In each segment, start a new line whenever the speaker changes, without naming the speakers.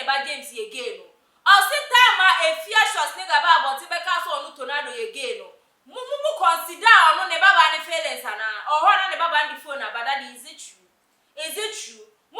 ba James again. O sit time a fear shots nigga ba but be ka so onu tornado again. Mu consider onu ne baba ne feelings ana. O ho na ne baba ndi phone abada is it true? Is it true? Mu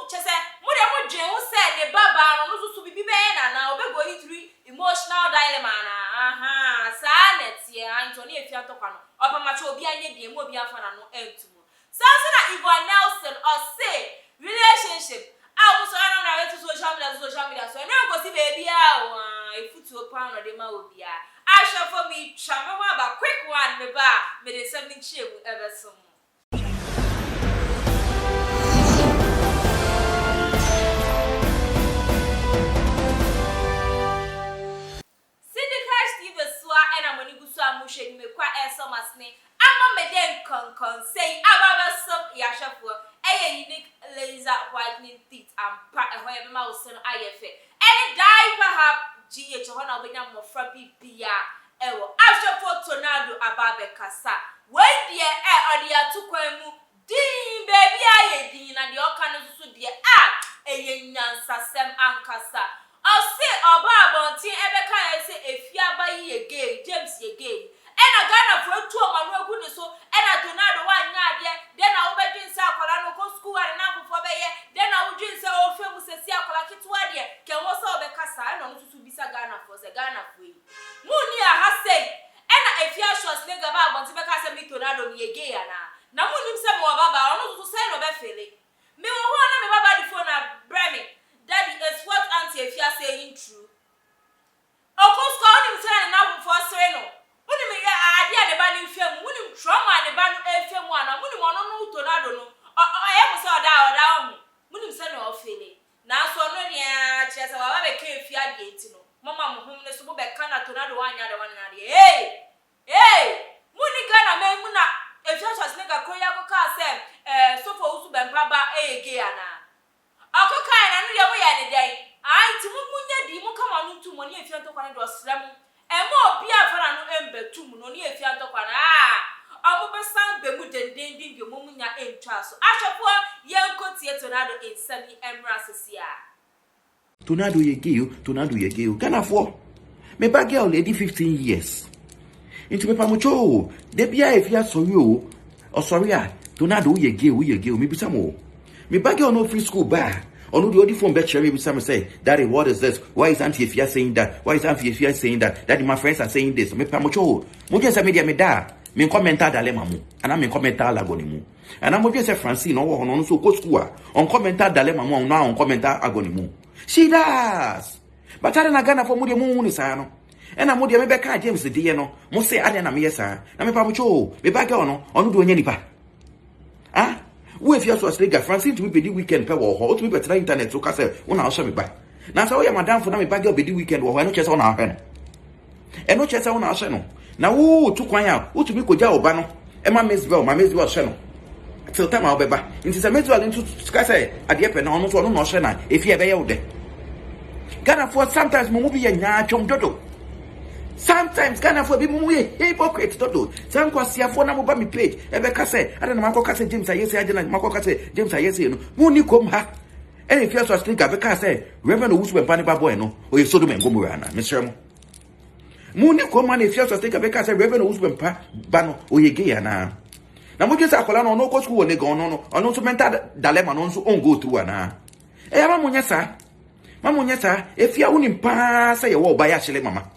chese mu de mu dwen wo se ne baba no so bibi be na obe go through emotional dilemma na. Aha, sa net ye Anthony efia tokwa no. Opa ma che obi anye die mu obi afa na no entumo. So na Yvonne Nelson or say relationship. I was on to social media. So now go see baby a foot to a pound of the Maubia. I shall for me chama ba quick one me ba me the 7 chip ever some. Me kwa eso masne ama me den kon say ababa some yashafo unique laser whitening teeth and however ma wo no ayefe any diaper have gh ho na obenya mofra bibia ewo ashafo tornado ababe kasa when die ode atukwan mu din baby aye din na de oka no so de nyansa sem ankasa o say oba abontin ebeka ya say efia ba yi again James again ena Ghana for two manu agu ni so ena tornado wa nya de then na obedwin say akwara no ko school ari na fofo be ye then na wudwin say o fe mu sesi akwara kitwa de ke wo so obekasa na no tutu bisa Ghana for say Ghana for yi mu ni a ha say ena efia shots nigga ba abonti be ka say mi tornado mi again na mu nim say mo baba ono tutu say no be fele me wo ho na me baba di phone na bremi daddy is what auntie efia saying true okosko oni say na for say no Muni me ade ade ba ni fem muni trauma ade ba no efem ana muni mo no tornado no aye mo se oda ho muni se no ofele na so no ria chese wa ba be ka efi ade enti no mama mo hum ne so bo be ka na tornado wa nya de wa nya de muni Ghana me mu na efi achas ne ka kroya ko ka se so for usu be mpa ba ege ana akoka na no de mo ya ne dai anti mu nya di mu kama no ntu mo ne efi anto kwa ne do sram emo obi afara no embetum no ne efi atokwa na amubesan bemu denden bi mu nya entwa so ahwefo yenkotie tornado insani emra sesia
tornado yegeo Ghana for me ba girl lady 15 years into me pamucho de bia efi asori o sorry tornado yegeo me bisa mo me ba girl no free school ba onu the only phone bet share me some say daddy what is this why is auntie if you are saying that why is auntie if you are saying that daddy my friends are saying this me pamocho mo je say media me da me commenter dalema mu ana me commenter agoni mu ana mo je say Francine no wo no so go school on commenter dalema mu no on commenter agoni mu she does but na Ghana for mo de mu ni sa no ena mo de me be ka James de no mo say ade na me yesa na me pamocho me ba ga no onu do onya nipa we if you so aslega Francine to be the weekend pe wo ho to be better internet so ka say una so me ba na say we madam for na me ba girl be the weekend wo ho no chese una ahwe no e no chese una ahwe no na wo tu kwan a wo to be koja oba no e ma mesvel hwe no till time a obeba nti say mesvel into ka say ade pe na ono so no hwe na if e be ye wo de Ghana for sometimes mo bi ye nya chom dodo sometimes Ghana for be mu hypocrite todo san kwasia for na mo ba mi page e be ka say ada na mako ka say James ayese agena mako ka say James ayese no mu ni kom ha any fear so still be ka say reverend owusu be pani ba boy no o ye Sodom and Gomorrah na mesrem mu ni kom ma na fear so still be ka say reverend owusu be pa ba no o ye gay na mo je say akola no no go school le go no ono so mental dilemma no so on go through na e ya ma munya sa e fear uni pa say ye wo ba ya chile mama.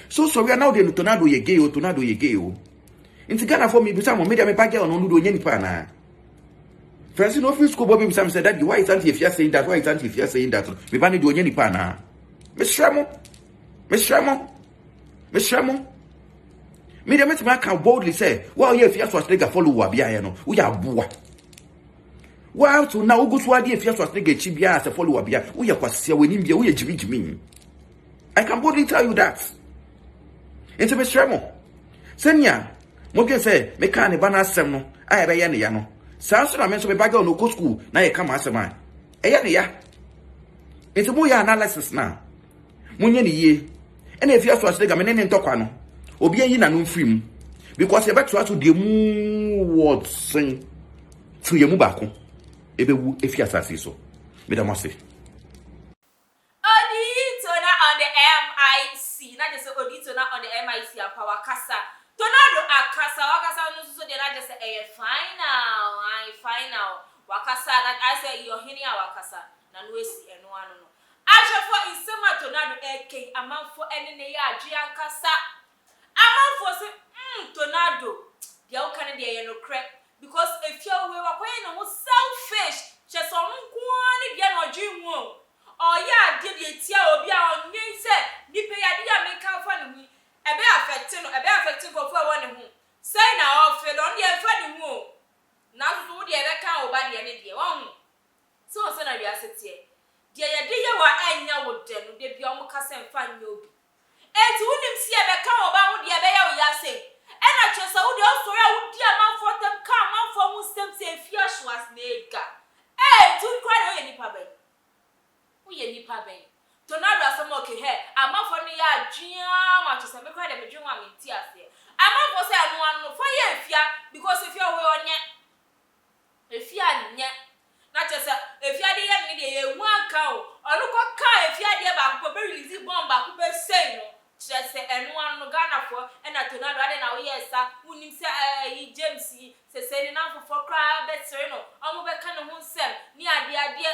So sorry now the tornado yegeo inti Ghana for me bisa mo media me ba girl no do nya nipa na Francine no free school boy be say that why is auntie if you are saying that me ba ni do nya nipa na me shramo media me can boldly say well if you are so straight follow wa bia ye no wo ya boa wow to now go to ade if you are so straight chi bia as follow wa bia wo ya kwase we nim bia wo ya jimi I can boldly tell you that. Into me stremo. Senya, mo je say me ka ne ba na asem no, aye be ye ne ya no. Sa so na me so be ba ga no go school na ye ka ma asem an. E ye ne ya. Into mo ya analysis na. Mo nye ne ye. E na efi aso asega me ne ntokwa no. Obi yi na no mfrim. Because e be to aso de mu words sing. To ye mu ba ko. E be wu efi asase so. Me da mo say.
nice ya pa wakasa tornado wakasa no so de na just final final wakasa na I say your hini a wakasa na no esi eno ano no ahwefo insema tornado eke amanfo ene ne ya adwe ankasa amanfo se tornado dia o kan de ye no crap because if you we wakoye no selfish just on nkwani dia no adwe hu o ya de de tia obi a onyen se nipe ya dia meka fa ne hu ebe affecting go for one hu say na o fe no de fa ne hu na so de ebe kan oba de ne de won so so na bia setie de ye de ye wa anya wo de no de bia o kasa mfa nya obi enti wonim si ebe kan oba hu de ebe ya wo ya say ena chesa wo de o so ya wo di amanfo tem ka amanfo mu stem se fia shwas nega tu kwa no ye nipa ben wo ye nipa ben tornado asamo ke he amanfo no ya adwea ma chesa me kwa de medwe wa menti ase amanfo say anu anu for ye fia because if you we onye efia nye na chesa efia de ye ne de ye hu aka o onu ko ka efia de ba ko be release bomb ba ko be say no chese enu anu Ghana for ena tornado ade na wo yesa unim se James se ni na fofo kra betre no omo be ka ne ho nsem ni ade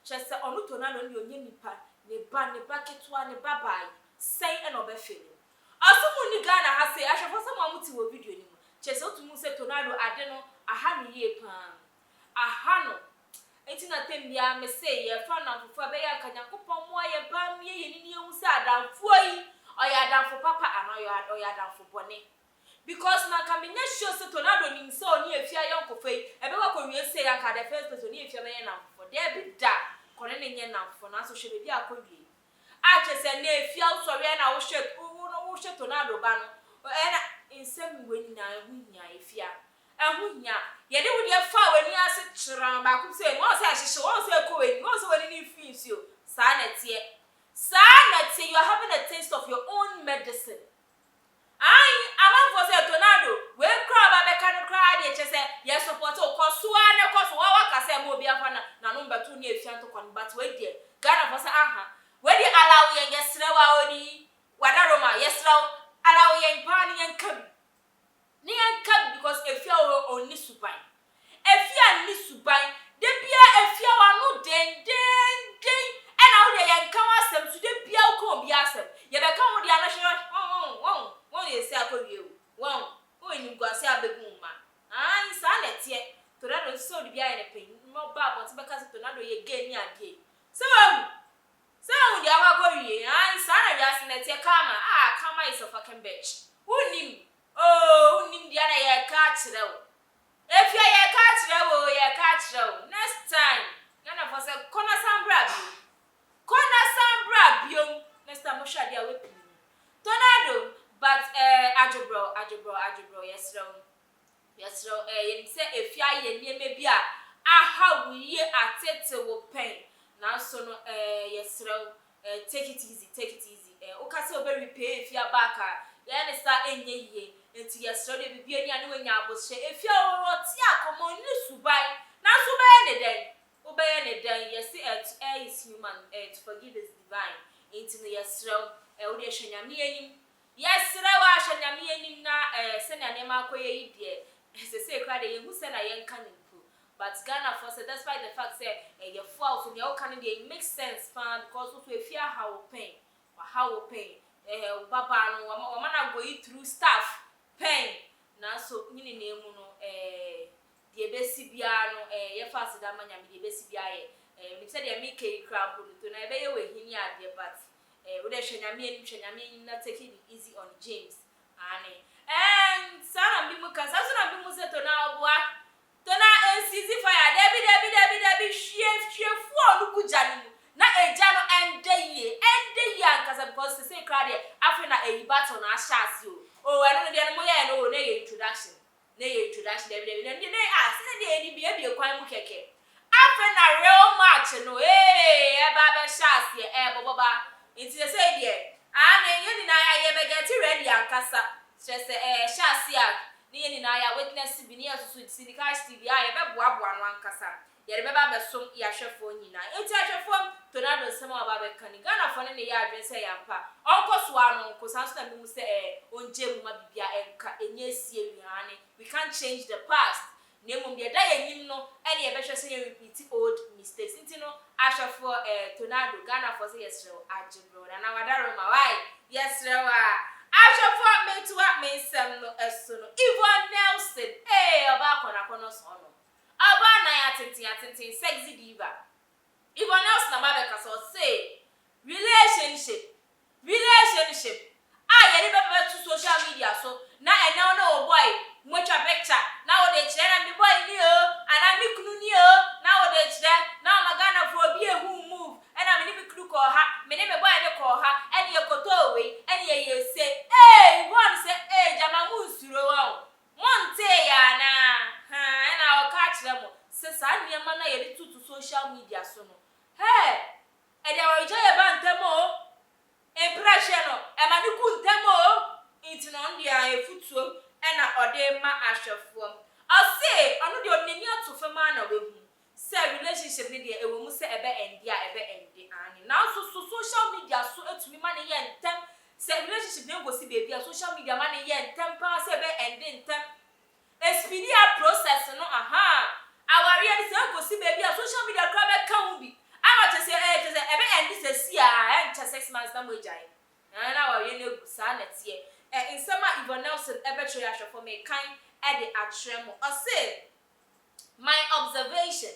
chese onu tornado ni onye nipa ne ba ketwa ne babai sei ena obefeli asumu ni Ghana ha se ahwefo se mo amuti wo video ni mu chese otumu se tornado ade no aha ni ye pa aha no enti na tembia me se ye fa na fofo be ya kanyakopon mo ye ba mi ye ni ehu se adamfo yi oya danfo papa anoyo oya danfo bone because na kamenya show se tornado ni nse oni efia yonkofo yi ebe kwa kowie se ya ka the first person ni efia me na fofo de bi da kone ne nye na fofo na so hwe bi akowie a chese na efia usori na wo hwe tornado ba no na insem weni na ehunya efia ehunya ye de wo de fa weni ase chiran ba ku se mo se ahihye wo se ko weni mo se weni ni finsio sa na tie you are having a taste of your own medicine. I'm for say tornado. We cry about the kind of cry they just say yes support o koso wa ka say mo bia fa na number 2 ni efia to kon but we dey Ghana for say we dey allow yen yesra wa oni wada Roma yesra allow yen pa ni yen kam because efia o oni suban efia ni suban de bia efia wa no den ena wo de yen kan asem so de bia ko bia asem ye be kan wo de anahwe won ye se akowie won ni gwase abegun ma sa na tie tornado so de bia ye pen mo ba but be ka se tornado ye ge ni ade so wo de akowie sa na bia se na tie kama is a fucking bitch unim dia na ye ka kire wo efia ye ka kire wo next time Ghana for say kona sambra biom next time mo hwa dia we pin tornado but ajobro yesro ye say efia ye nieme bia aha wiye atete wo pen na so no yesro take it easy o ka say obe repay efia back ye ne sa enye ye enti yesro de bibia ni ane wanya aboshe efia wo ti akomo ni subai na subai ne den obey ne dan yes air is human to forgive is divine into the yesro wo de hwanyame anim yesro wa hwanyame anim na se na ne ma akoye yi de se kra de yehu se na yenka nimpo but Ghana for say despite the fact say ye fall so ne o kan de it makes sense fan because so efia how pain baba no o ma na go through stuff pain na so nyine na emu no de besi bia no ye fast da manya me de besi bia ye ni se de make e crab to na ebe ye we hini ade but we de hwanyame na take it easy on James and sana bi mu kan sa so na bi mu se to na oboa to na easy fire debi hwie fu oluku jani mu na eja no ende ye ankasa because say crowd after na e battle na ashasi o eno de no mo ye no na ye introduction debi na se de eni bia kwan mu keke after na real match no e ba be shasi boboba nti say de na ye ni na ya be get ready ankasa stress shasi a ni ye ni na ya witness bi ni asusu syndicate TV ya be boaboa no ankasa ye beba besom ya hwefo nyina enti ahwefo tornado sema aba be kan Ghana fo ne ya adwen se yampa onkoso ano nkosa so na bimu se onje mu ma bibia enka enye sie wiane we can't change the past nemu de da yenyim no ene ye behwe se ye repeat old mistakes enti no ahwefo tornado Ghana fo se yesrew agebro na wadaro ma why yesrew ahwefo metuwa mensem no eso no Yvonne Nelson oba akona kono so no aba na ya tintin sexy diva Yvonne Nelson na mabeka so say relationship ye be to social media so na ene no boy mocha picture na wo de kire na me boy ni ana me kunu ni na wo de kire na magana for bi ehu move ena me ni me kunu ko ha me ni me boy de ko ha ene ye koto we ene ye say one say jama mu suro wa monte ya na ena o ka kire mo se sa niam na ye to social media so no e dia wo je ye ba ntemo impression no e ma ni ku ntemo inti no ndia efutuo ena ode ma ahwefo o se onu de onani atofema na wehu se relationship ni de ewo mu se ebe endi ani na so social media so etumi ma ne ye ntem se relationship ne ngosi baby social media ma ne ye ntem pa se ebe endi ntem expedia process no aware ni se ngosi baby social media kra be kan bi ama che se ebe endi se si encha 6 months na mo jai na aware ne gusa na tie in summer Yvonne Nelson ebetro ya for me kind the atremo or say my observation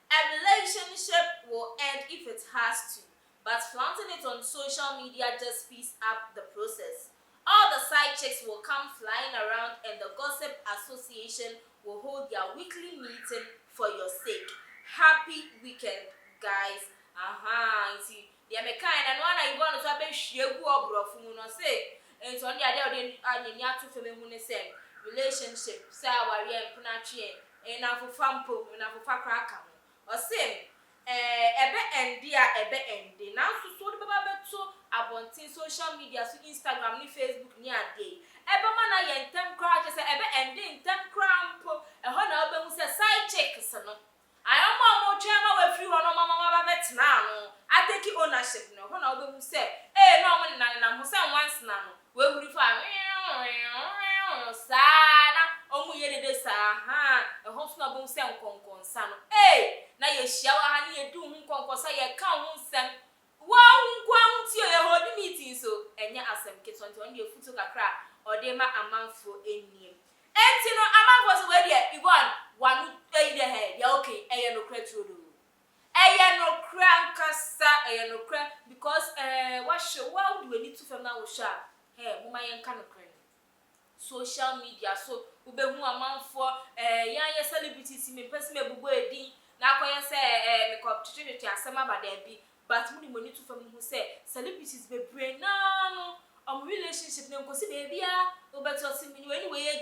a relationship will end if it has to, but flaunting it on social media just speeds up the process. All the side chicks will come flying around and the gossip association will hold their weekly meeting for your sake. Happy weekend, guys. See, the American and one I want to have a shegu obrofu no say and so on the other anya to feme say relationship say our punachie and na for fampo na for kraka o say ebe endi now so the baba beto abontin social media so Instagram ni Facebook ni ade ebe mana ye ntem kra say ebe endi ntem krampo e ho na obe mu say side chicks no ayoma mo twema we free ho no mama baba betna no ateki ownership no ho na obe mu say no mo na mo say once na no we wuri fa sana omu ye de sa e ho so na obe mu say nkonkon sa no na ye hia wa ha ni ye du hu nkonkosa ye ka hu nsem wa nkwa nti ye hold meeting so enye asem keto nti on ye futu kakra ode ma amanfo eniem enti no amanfo so we de Yvonne wanu de he ya okay eye no kraturo eye no krankasa eye no kra because what show wa do we need to fam na wo sha muma ye nka no kra social media so we be hu amanfo yan ye celebrities me person me bubo edin na akoye say me ko tititi asema ba da bi but mu ni money to fam hu say celebrities be brain na no relationship ne nkosi be bia obeto si mi weni we ye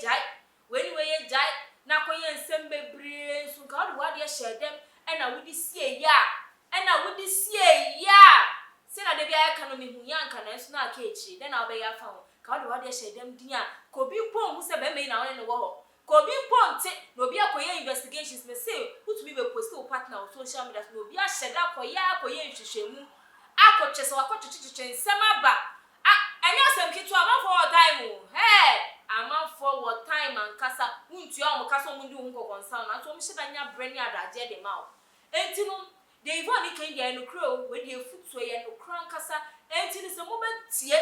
jai na akoye nsem be brain so ka do wade share dem na wudi sie ya se na de bia ya kanu me hu ya nka na so na aka echi den na obe ya fa ka do wade share dem din a ko bi pon hu se be me na won ne wo ho ko bi ponte no bi akoye investigations me say who to be post your partner on social media no bi a sheda akoye nhwehwemu akochese wakochichiche nsema ba anya sem kitu ama for time ama for time ankasa untu a omkasa omundi hu konsa na so mhye danya brand adaje de ma enti no de Yvonne kan dia no crow we de futu ye no kran kasa enti no se mo betie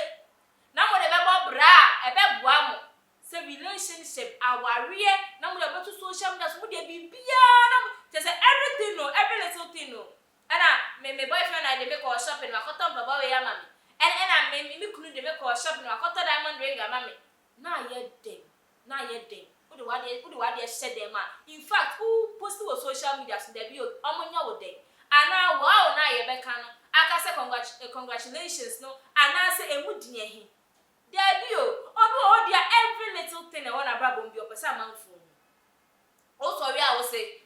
na mo de bebo bra ebe bua mo se relationship aware na mo de social media so mo de bibia na just everything no every little thing no ana me boyfriend I dey make our shopping wakoto baba we ya mami and me kunu dey make our shopping wakoto diamond ring ya mami na ye dem who the wade share them in fact who post to social media so dey be omonya wo dem ana wow na ye beka no aka say congratulations no ana say emu dinye hi there be odo dia every little thing e wanna bra bombi opesa manfo o so we a wo say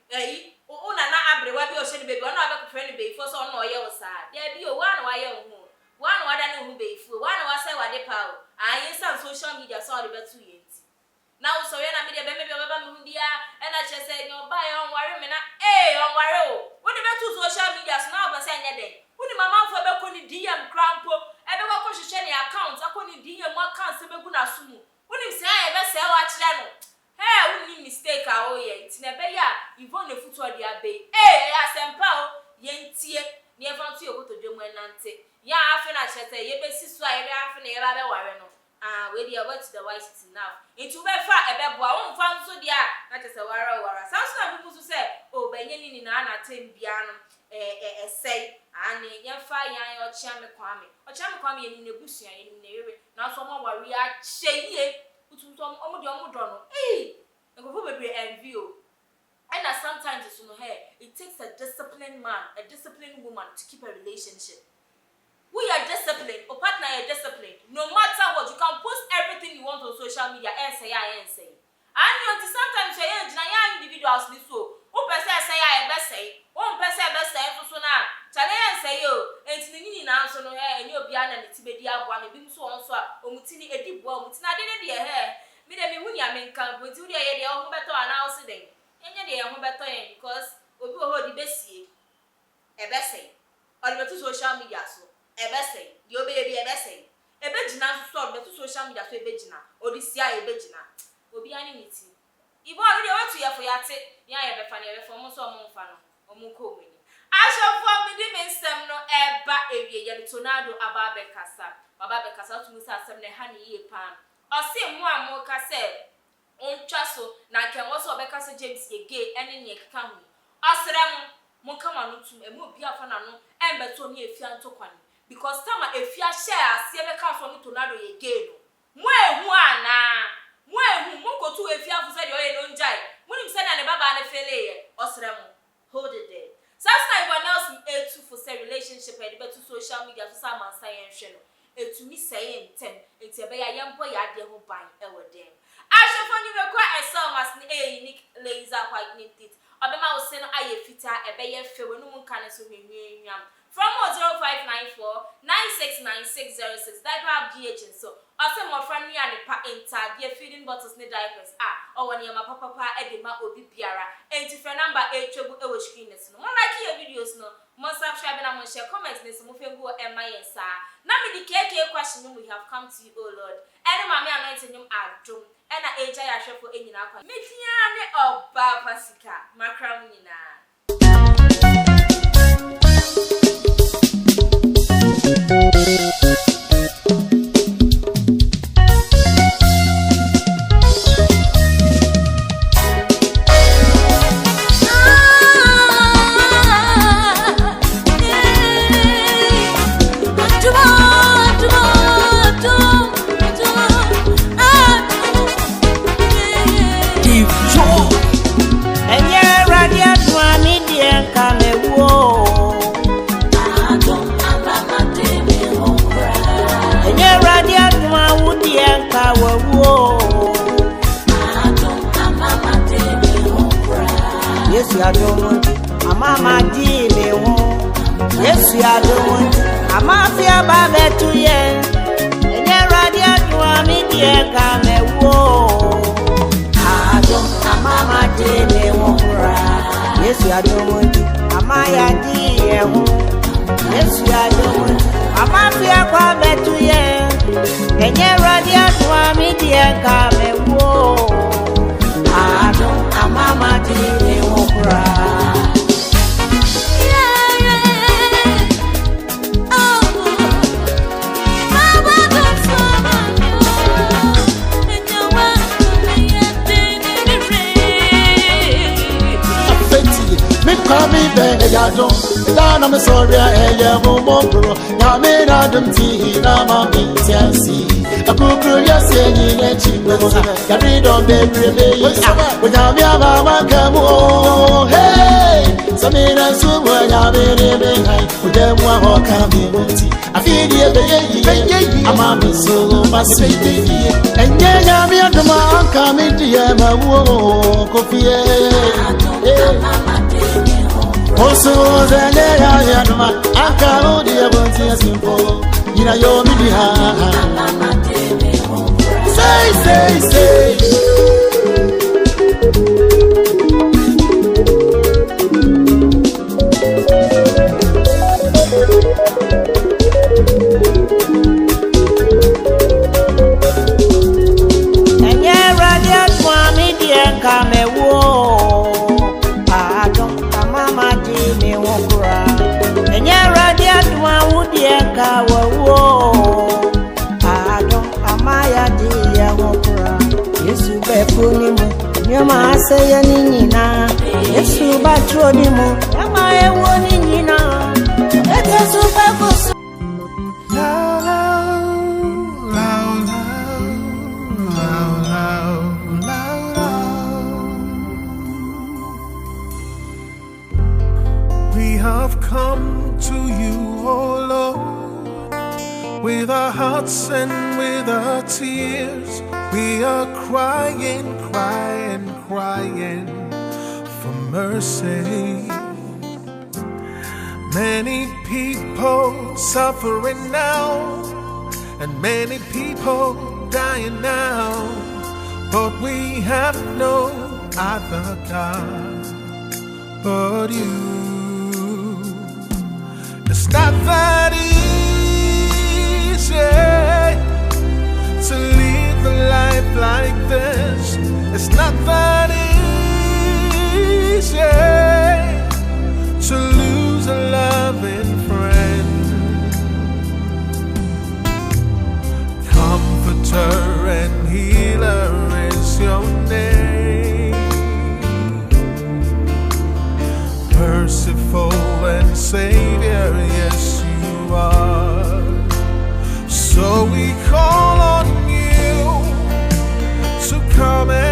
una na abrewa bi o shey baby ona ba ko friend be for so ona oye wo sa there be wa na wa ye hu wa na wa da na hu be fu wa na wa say wa de pa o ayin social media so de betu yenti na wo so we na me de be me bi o ba me hu dia e na che say nyo ba ye on ware me na on ware o anything. When the mama for be DM crampo, ebe ko hwehwe ne account, akoni DM account se be gu na sumu. When him say ebe se wa kire no. Hey, we need mistake a o ye. Nti na be ya Yvonne Nefutu odi abe. Asempa o yentie. Ni efa ntu yokoto dwemu enante. Ya afi na chete ye be sisu a ye be afi na ye ba be ware no. We dey about the white city now. Into be fa ebe boa won fa nso dia na chese wara. Sanso na people say, "Oh, benye ni na na tem bia no say ani ye fa yan o chia me kwame ye ni nebusu ye ni newe na so mo ware a cheye utu so omo do no go be envy o." And sometimes it's it takes a disciplined man, a disciplined woman to keep a relationship. We are disciplined, or partner are disciplined. No matter what, you can post everything you want on social media and say. And you sometimes say, individuals this so. One person say I best say, one person best say so now. Challenge say yo, and it's now so no hair and you'll be an antibedia one, and being so on so, Mutini a deep one, Mutina didn't dear hair. Me the me when camp with you, they are better announcing. And they are better because we will hold the best a best say, or the social media so. Ebese, yo baby ebese. Ebejina so be to social media so ebejina. Odisia ebejina. Obi ani niti. Ibo we want to ya for yate. Ya ye be fa ne be for mo so mo fa no. Omo ko weni. Ashofo me di mensem no eba ewie ye tornado ababe kasa. Baba be kasa to musa asem ne ha ne ye pan. Ose mu amo ka se ontwa so na ken wo so be kasa James ye gay ene ne keka hu. Asrem mo kama no tum emu obi afa na no embeto ne efia ntokwan. Because time if you share, see a car from tornado again. Mwe ana. Mwe go to if you have said your own jai. When you send an baba and a failure, Osremo, hold it there. Sometimes Yvonne Nelson A2 for say relationship and better social media to some science channel. To me saying 10, it's a bay a young boy at the home buying ever them. I shall find you require a song as a unique laser white knit it. Obama was sent a fitter a bay fair when no one can assume from 0594 969606 diaper up GH so also more friendly and enter the feeding bottles ne diapers or when your papa edema obi biara and if your number 8 trouble screeners no more like your videos no more subscribe and share comments this move go MIS now me the KK question we have come to you oh Lord and mommy anointing him adom and age I share for any na kwa metiane oba pasika makram nyina.
Yes, you are doing. Mama did me home. Yes, you are doing. I'm a fear baby to you. And you're ready to me, dear, come and whoa. I don't, Mama did me home. Yes, you are doing. I'm a dear home. Yes, you are doing. I'm a fear baby to you. And you're ready to me, dear, come and whoa. I don't, Mama did me home.
Come back, I don't. Down, I'm sorry, I am more. Now, made Adam tea, now I'm in Tennessee. A book, yes, any legend. Carry on, baby, when I'm young, come on. Hey, some in a soup, I'm in with them one coming. I feel the I'm a so my sweet baby. And then I'm your demand coming to Yama, coffee. Also, the day I had my uncle, dear, but it's simple. You know, you're me. Say.
wokura enye radia dwa wudie ka wawo ado amaya dia wokura yesu beponi mu nyama aseye ni nyina yesu batro ni mu nyama ewo ni nyina ete super boss.
We have come to you, oh Lord, with our hearts and with our tears. We are crying, crying, crying for mercy. Many people suffering now, and many people dying now, but we have no other God but you. It's not that easy to live a life like this. It's not that easy to lose a loving friend. Comforter and healer is your name. Merciful and Savior, yes you are. So we call on you to come and